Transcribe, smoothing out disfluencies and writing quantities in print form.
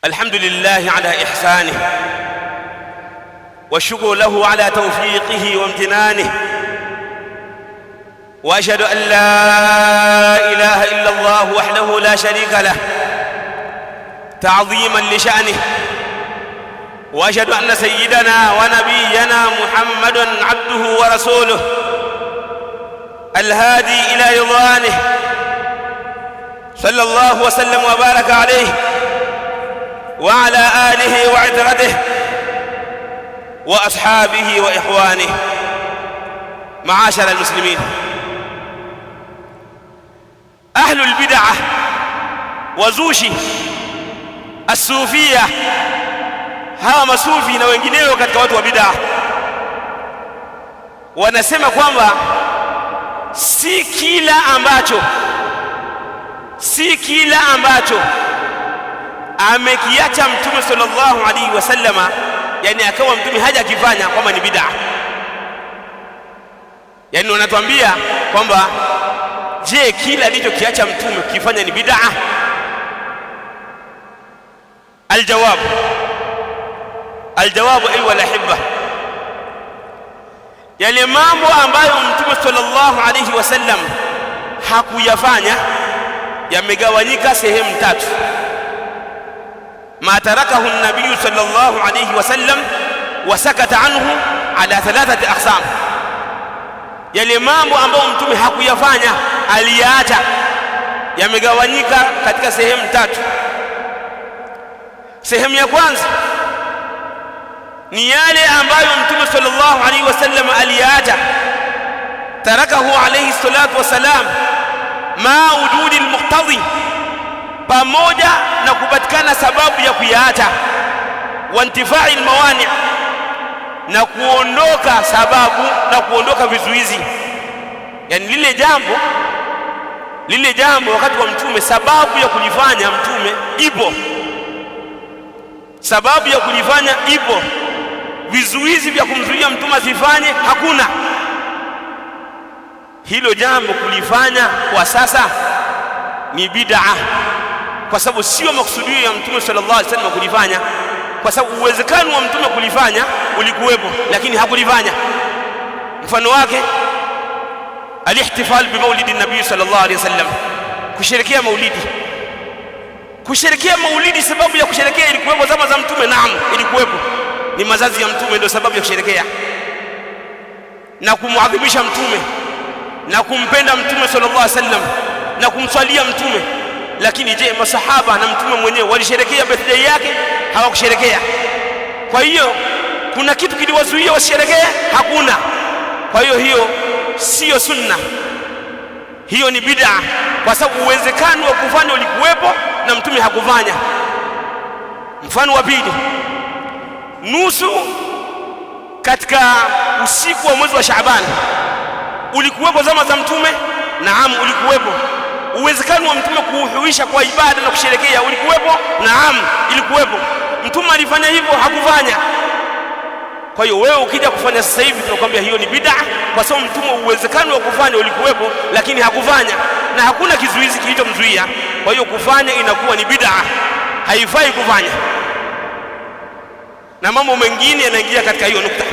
الحمد لله على إحسانه والشكر له على توفيقه وامتنانه، وأشهد أن لا إله إلا الله وحده لا شريك له تعظيما لشأنه، وأشهد أن سيدنا ونبينا محمدًا عبده ورسوله الهادي إلى رضوانه، صلى الله وسلم وبارك عليه وعلى آله وعترته وأصحابه وإخوانه. معاشر المسلمين، أهل البدعة wazushi asufia, hawa masufi na wengineo katika watu wa bid'a wanasema kwamba si kila ambacho amekiacha Mtume sallallahu alaihi wasallama, yani akawa Mtume haja akifanya kwamba ni bid'a. Yani wanatuambia kwamba je, kila alichokiacha Mtume kifanya ni bid'a? Aljawabu ayuha alahibba, yale mambo ambayo Mtume sallallahu alaihi wasallam hakuyafanya yamegawanyika sehemu tatu. ما تركه النبي صلى الله عليه وسلم وسكت عنه على ثلاثة أقسام. yale mambo ambayo Mtume hakuyafanya aliyaacha yamegawanyika katika sehemu tatu. Sehemu ya kwanza ni yale ambayo Mtume sallallahu alaihi wasallam aliyaacha, tarakahu alayhi salatu wasalam ma wujudi almuqtadi, pamoja na kupatikana sababu ya kuyaacha, wa intifai almawani, na kuondoka sababu na kuondoka vizuizi. Yani lile jambo wakati wa Mtume sababu ya kulifanya Mtume ipo, sababu ya kulifanya ipo, vizuizi vya kumzuia Mtume asifanye hakuna. Hilo jambo kulifanya kwa sasa ni bid'a, kwa sababu sio maksudio ya Mtume sallallahu alaihi wasallam kulifanya, kwa sababu uwezekano wa Mtume kulifanya ulikuwepo lakini hakulifanya. Mfano wake alihtifal bi maulidi nabii sallallahu alaihi wasallam, kusherekea maulidi. Sababu ya kusherekea ilikuwepo zama za Mtume, naam, ilikuwepo, ni mazazi ya Mtume ndio sababu ya kusherekea na kumuadhimisha Mtume na kumpenda Mtume sallallahu alaihi wasallam na kumswalia Mtume. Lakini je, masahaba na Mtume mwenyewe walisherekea birthday yake? Hawakusherekea. Kwa hiyo kuna kitu kiliwazuia washerekee? Hakuna. Kwa hiyo sio sunna, hiyo ni bid'a, kwa sababu uwezekano wa kufanya ulikuwepo na Mtume hakufanya. Mfano wa pili, nusu katika usiku wa mwezi wa Shaaban ulikuwepo zama za Mtume? Naam, ulikuwepo. Uwezekano wa Mtume kuhuisha kwa ibada na kusherekea ulikuwepo? Naam, ilikuwepo. Mtume alifanya hivyo? Hakufanya. Kwa hiyo wewe ukija kufanya sasa hivi tunakwambia hiyo ni bid'a, kwa sababu Mtume uwezekano wa kufanya ulikuwepo lakini hakufanya, na hakuna kizuizi kilichomzuia. Kwa hiyo kufanya inakuwa ni bid'a, haifai kufanya, na mambo mengine yanaingia katika hiyo nukta.